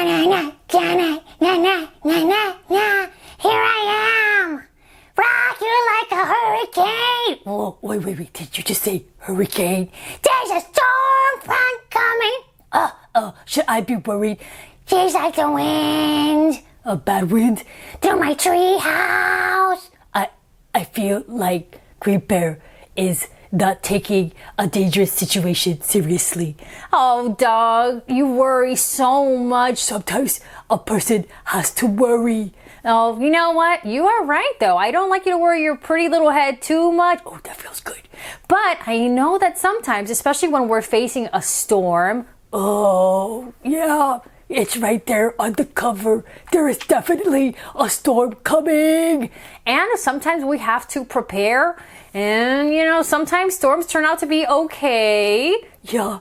na, na, na, na, na, na, na. Here I am. Rock you like a hurricane. Oh, wait. Did you just say hurricane? There's a storm front coming. Should I be worried? She's like the wind. A bad wind? Through my tree house. I feel like Green Bear is not taking a dangerous situation seriously. Oh, dog, you worry so much. Sometimes a person has to worry. Oh, you know what? You are right, though. I don't like you to worry your pretty little head too much. Oh, that feels good. But I know that sometimes, especially when we're facing a storm. Oh, yeah. It's right there on the cover. There is definitely a storm coming. And sometimes we have to prepare. And, sometimes storms turn out to be okay. Yeah.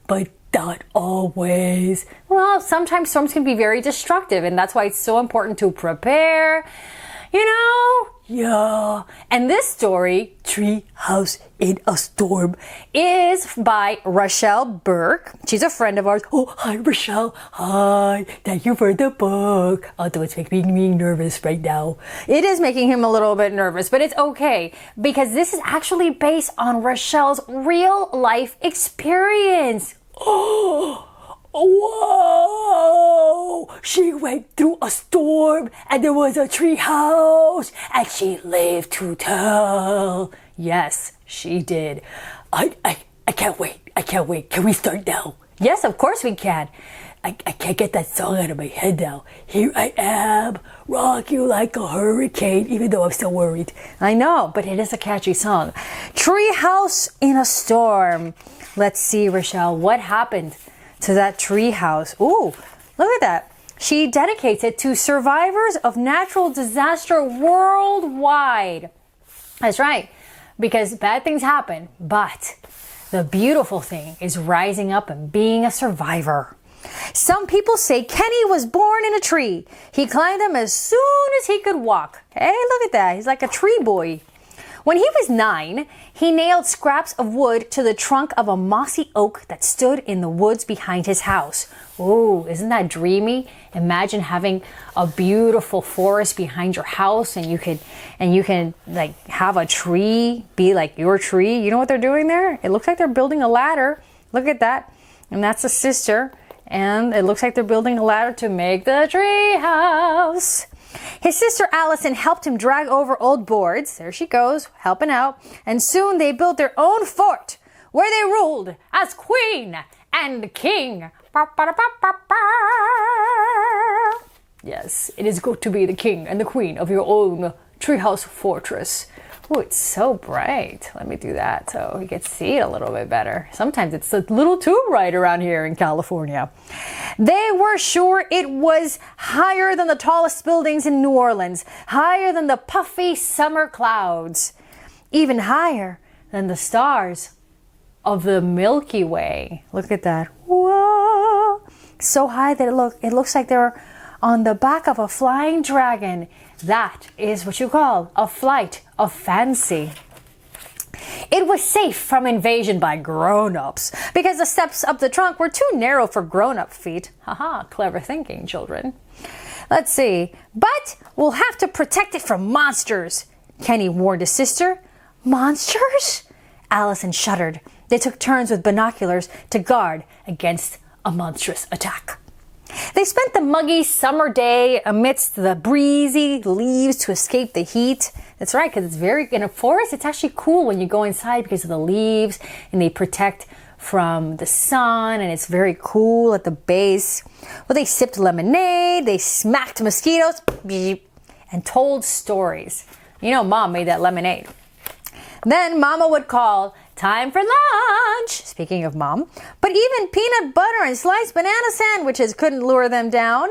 But not always. Well, sometimes storms can be very destructive. And that's why it's so important to prepare. Yeah. And this story, Treehouse in a Storm, is by Rachelle Burk. She's a friend of ours. Oh, hi, Rachelle. Hi. Thank you for the book. Although it's making me nervous right now. It is making him a little bit nervous, but it's okay because this is actually based on Rachelle's real life experience. Oh, whoa! She went through a storm and there was a tree house and she lived to tell. Yes, she did. I can't wait. Can we start now? Yes, of course we can. I can't get that song out of my head now. Here I am, rock you like a hurricane, even though I'm still worried. I know, but it is a catchy song. Treehouse in a Storm. Let's see, Rachelle, what happened to that treehouse? Ooh, look at that. She dedicates it to survivors of natural disaster worldwide. That's right, because bad things happen, but the beautiful thing is rising up and being a survivor. Some people say Kenny was born in a tree. He climbed them as soon as he could walk. Hey, look at that. He's like a tree boy. When he was 9, he nailed scraps of wood to the trunk of a mossy oak that stood in the woods behind his house. Ooh, isn't that dreamy? Imagine having a beautiful forest behind your house and you can like have a tree be like your tree. You know what they're doing there? It looks like they're building a ladder. Look at that. And that's a sister. And it looks like they're building a ladder to make the tree house. His sister Allison helped him drag over old boards. There she goes, helping out. And soon they built their own fort where they ruled as queen and king. Yes, it is good to be the king and the queen of your own treehouse fortress. Oh, it's so bright. Let me do that so you can see it a little bit better. Sometimes it's a little too bright around here in California. They were sure it was higher than the tallest buildings in New Orleans, higher than the puffy summer clouds, even higher than the stars of the Milky Way. Look at that. Whoa! So high that it looks like they're on the back of a flying dragon. That is what you call a flight of fancy. It was safe from invasion by grown-ups because the steps up the trunk were too narrow for grown-up feet. Haha, clever thinking, children. Let's see. But we'll have to protect it from monsters, Kenny warned his sister. Monsters? Allison shuddered. They took turns with binoculars to guard against a monstrous attack. They spent the muggy summer day amidst the breezy leaves to escape the heat. That's right, because in a forest, it's actually cool when you go inside because of the leaves and they protect from the sun and it's very cool at the base. Well, they sipped lemonade, they smacked mosquitoes, and told stories. Mom made that lemonade. Then Mama would call, "Time for lunch," speaking of Mom. But even peanut butter and sliced banana sandwiches couldn't lure them down.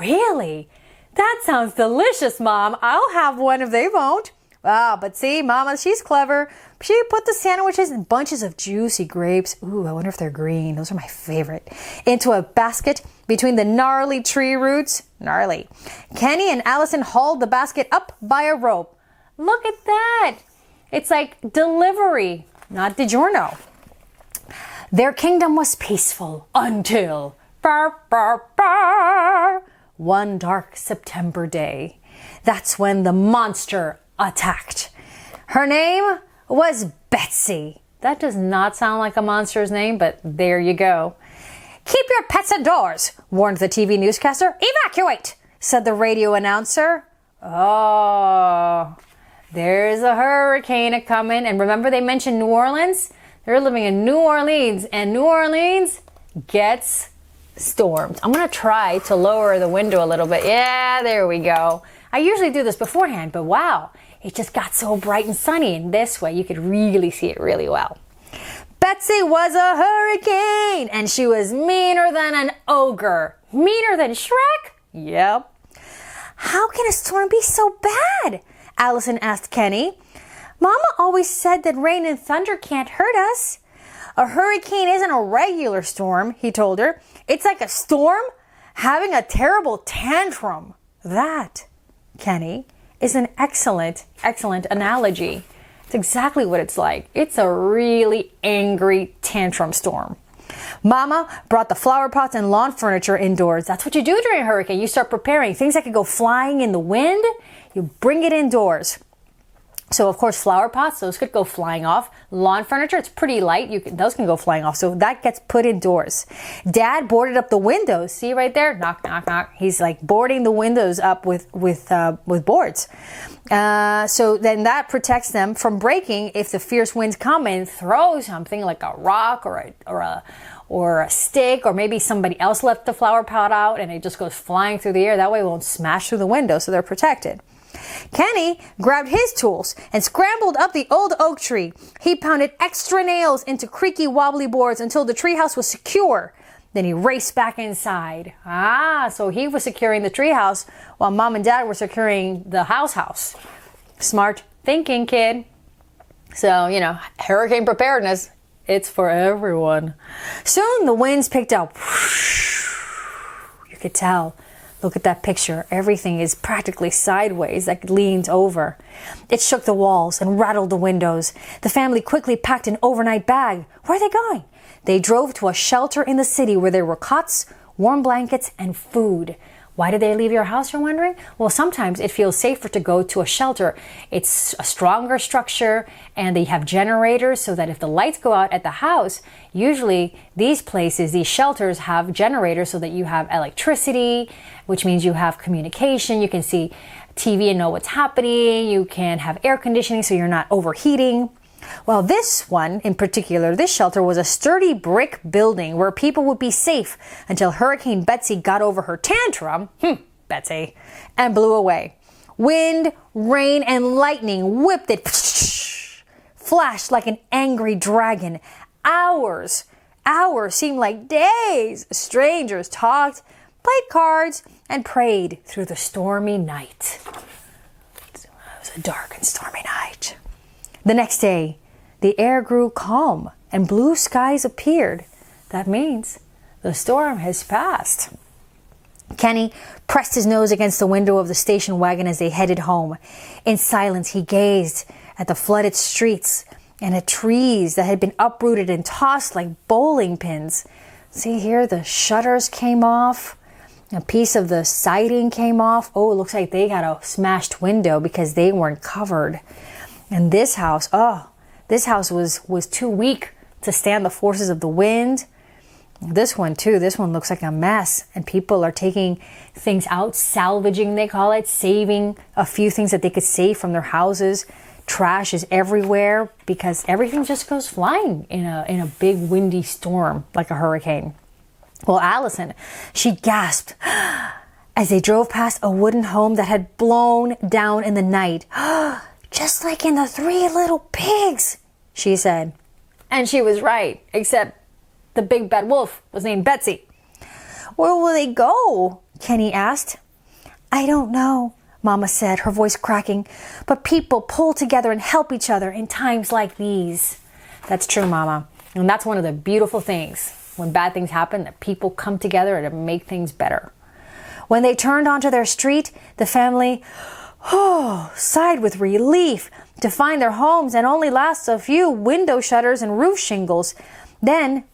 Really? That sounds delicious, Mom. I'll have one if they won't. Ah, but see, Mama, she's clever. She put the sandwiches in bunches of juicy grapes. Ooh, I wonder if they're green. Those are my favorite. Into a basket between the gnarly tree roots. Gnarly. Kenny and Allison hauled the basket up by a rope. Look at that. It's like delivery, not DiGiorno. Their kingdom was peaceful until... one dark September day. That's when the monster attacked. Her name was Betsy. That does not sound like a monster's name, but there you go. Keep your pets indoors, warned the TV newscaster. Evacuate, said the radio announcer. Oh, there's a hurricane a-coming. And remember they mentioned New Orleans? They're living in New Orleans, and New Orleans gets stormed. I'm going to try to lower the window a little bit. Yeah, there we go. I usually do this beforehand, but wow, it just got so bright and sunny. And this way you could really see it really well. Betsy was a hurricane, and she was meaner than an ogre. Meaner than Shrek? Yep. How can a storm be so bad? Allison asked Kenny. Mama always said that rain and thunder can't hurt us. A hurricane isn't a regular storm, he told her. It's like a storm having a terrible tantrum. That, Kenny, is an excellent analogy. It's exactly what it's like. It's a really angry tantrum storm. Mama brought the flower pots and lawn furniture indoors. That's what you do during a hurricane. You start preparing things that could go flying in the wind. You bring it indoors. So, of course, flower pots, those could go flying off. Lawn furniture, it's pretty light. Those can go flying off. So that gets put indoors. Dad boarded up the windows. See right there? Knock, knock, knock. He's like boarding the windows up with boards. So then that protects them from breaking if the fierce winds come and throw something like a rock or a stick, or maybe somebody else left the flower pot out and it just goes flying through the air. That way it won't smash through the window, so they're protected. Kenny grabbed his tools and scrambled up the old oak tree. He pounded extra nails into creaky wobbly boards until the treehouse was secure. Then he raced back inside. So he was securing the treehouse while Mom and Dad were securing the house. Smart thinking, kid. So, hurricane preparedness, it's for everyone. Soon the winds picked up. You could tell. Look at that picture. Everything is practically sideways, like leaned over. It shook the walls and rattled the windows. The family quickly packed an overnight bag. Where are they going? They drove to a shelter in the city where there were cots, warm blankets, and food. Why did they leave your house, you're wondering? Well, sometimes it feels safer to go to a shelter. It's a stronger structure, and they have generators so that if the lights go out at the house, usually these shelters have generators so that you have electricity, which means you have communication. You can see TV and know what's happening. You can have air conditioning so you're not overheating. Well, this one in particular, this shelter was a sturdy brick building where people would be safe until Hurricane Betsy got over her tantrum, Betsy, and blew away. Wind, rain, and lightning whipped it, flashed like an angry dragon. Hours seemed like days. Strangers talked, played cards, and prayed through the stormy night. It was a dark and stormy night. The next day, the air grew calm and blue skies appeared. That means the storm has passed. Kenny pressed his nose against the window of the station wagon as they headed home. In silence, he gazed at the flooded streets and at trees that had been uprooted and tossed like bowling pins. See here, the shutters came off. A piece of the siding came off. Oh, it looks like they got a smashed window because they weren't covered. And this house was too weak to stand the forces of the wind. This one looks like a mess. And people are taking things out, salvaging, they call it, saving a few things that they could save from their houses. Trash is everywhere because everything just goes flying in a big windy storm like a hurricane. Well, Allison, she gasped as they drove past a wooden home that had blown down in the night. Just like in the Three Little Pigs, she said. And she was right, except the big bad wolf was named Betsy. Where will they go? Kenny asked. I don't know, Mama said, her voice cracking. But people pull together and help each other in times like these. That's true, Mama. And that's one of the beautiful things. When bad things happen, that people come together to make things better. When they turned onto their street, the family sighed with relief to find their homes and only lost a few window shutters and roof shingles. Then,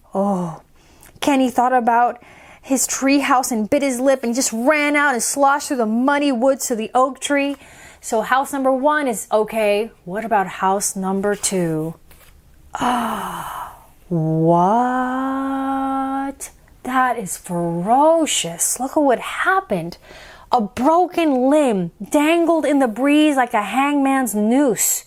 Kenny thought about his tree house and bit his lip and just ran out and sloshed through the muddy woods to the oak tree. So house number 1 is okay. What about house number 2? What? That is ferocious. Look at what happened. A broken limb dangled in the breeze like a hangman's noose.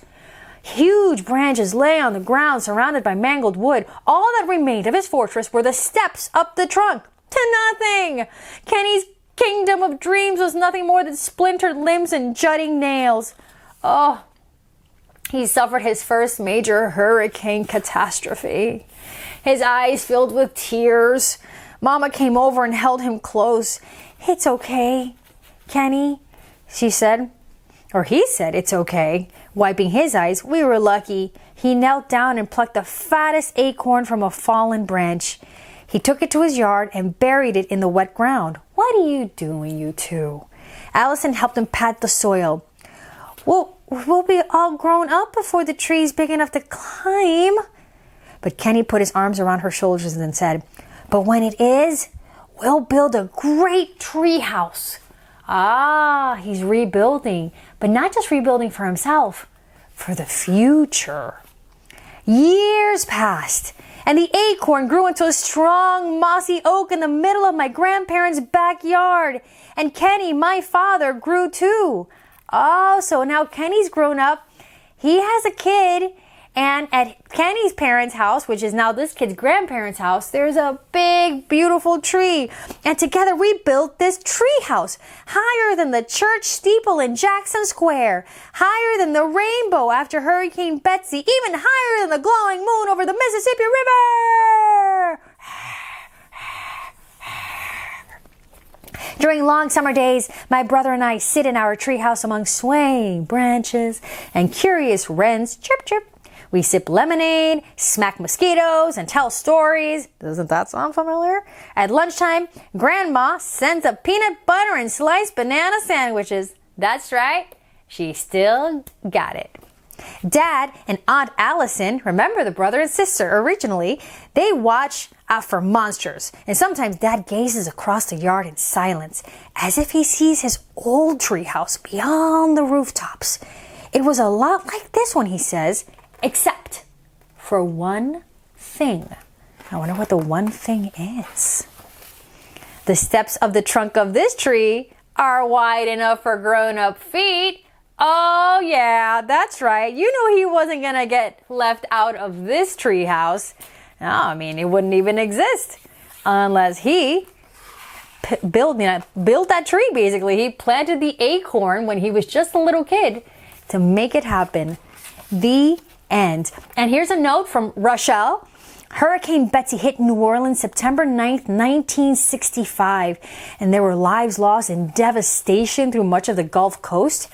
Huge branches lay on the ground surrounded by mangled wood. All that remained of his fortress were the steps up the trunk to nothing. Kenny's kingdom of dreams was nothing more than splintered limbs and jutting nails. Oh, he suffered his first major hurricane catastrophe. His eyes filled with tears. Mama came over and held him close. "It's okay, Kenny," she said. Or he said, "It's okay." Wiping his eyes, "We were lucky." He knelt down and plucked the fattest acorn from a fallen branch. He took it to his yard and buried it in the wet ground. "What are you doing, you two?" Allison helped him pat the soil. We'll be all grown up before the tree's big enough to climb." But Kenny put his arms around her shoulders and then said, "But when it is, we'll build a great tree house." Ah, he's rebuilding, but not just rebuilding for himself, for the future. Years passed, and the acorn grew into a strong, mossy oak in the middle of my grandparents' backyard. And Kenny, my father, grew too. Oh, so now Kenny's grown up. He has a kid. And at Kenny's parents' house, which is now this kid's grandparents' house, there's a big, beautiful tree. And together we built this tree house, higher than the church steeple in Jackson Square, higher than the rainbow after Hurricane Betsy, even higher than the glowing moon over the Mississippi River. During long summer days, my brother and I sit in our treehouse among swaying branches and curious wrens chirp chirp. We sip lemonade, smack mosquitoes, and tell stories. Doesn't that sound familiar? At lunchtime, Grandma sends up peanut butter and sliced banana sandwiches. That's right, she still got it. Dad and Aunt Allison, remember the brother and sister originally, they watch out for monsters. And sometimes Dad gazes across the yard in silence, as if he sees his old treehouse beyond the rooftops. It was a lot like this one, he says, except for one thing. I wonder what the one thing is. The steps of the trunk of this tree are wide enough for grown-up feet. Oh yeah, that's right. You knew he wasn't gonna get left out of this tree house. No, I mean, it wouldn't even exist unless he built that tree, basically. He planted the acorn when he was just a little kid to make it happen. The end. And here's a note from Rachelle. Hurricane Betsy hit New Orleans September 9th, 1965, and there were lives lost and devastation through much of the Gulf Coast.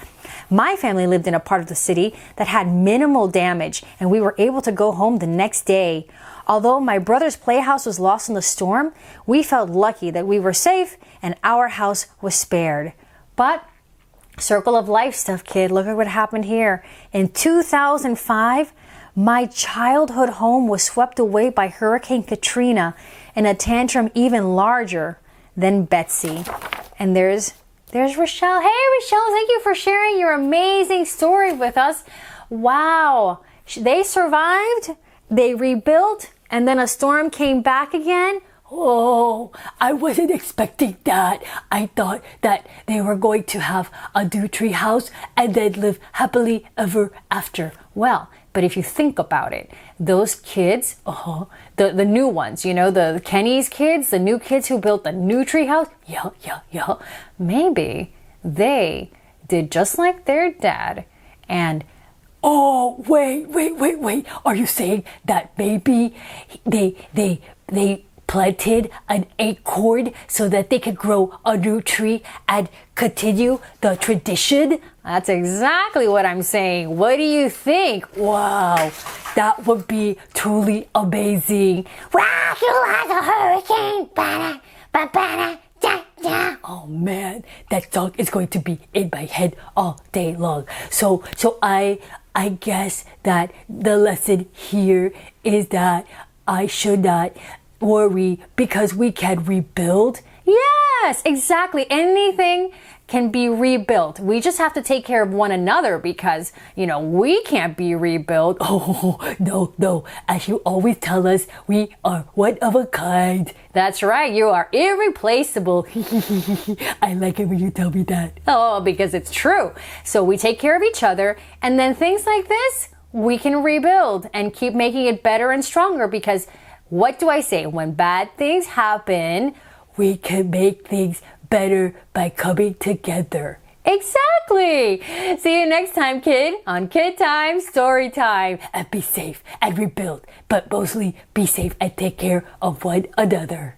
My family lived in a part of the city that had minimal damage, and we were able to go home the next day. Although my brother's playhouse was lost in the storm, we felt lucky that we were safe and our house was spared. But circle of life stuff, kid. Look at what happened here. In 2005, my childhood home was swept away by Hurricane Katrina in a tantrum even larger than Betsy. And there's Rachelle. Hey, Rachelle, thank you for sharing your amazing story with us. Wow. They survived, they rebuilt, and then a storm came back again. Oh, I wasn't expecting that. I thought that they were going to have a new tree house and then live happily ever after. Well, but if you think about it, those kids, the new ones, you know, the Kenny's kids, the new kids who built the new tree house, yeah, maybe they did just like their dad and oh, wait. Are you saying that maybe they planted an acorn so that they could grow a new tree and continue the tradition? That's exactly what I'm saying. What do you think? Wow, that would be truly amazing. Rock you like a hurricane. Ba-da, ba-ba-da, da, da. Oh man, that song is going to be in my head all day long. So I guess that the lesson here is that I should not worry because we can rebuild. Yes, exactly. Anything can be rebuilt. We just have to take care of one another because, we can't be rebuilt. Oh, no. As you always tell us, we are one of a kind. That's right. You are irreplaceable. I like it when you tell me that. Oh, because it's true. So we take care of each other, and then things like this, we can rebuild and keep making it better and stronger because what do I say? When bad things happen, we can make things better by coming together. Exactly. See you next time, kid, on KidTime StoryTime. And be safe and rebuild, but mostly be safe and take care of one another.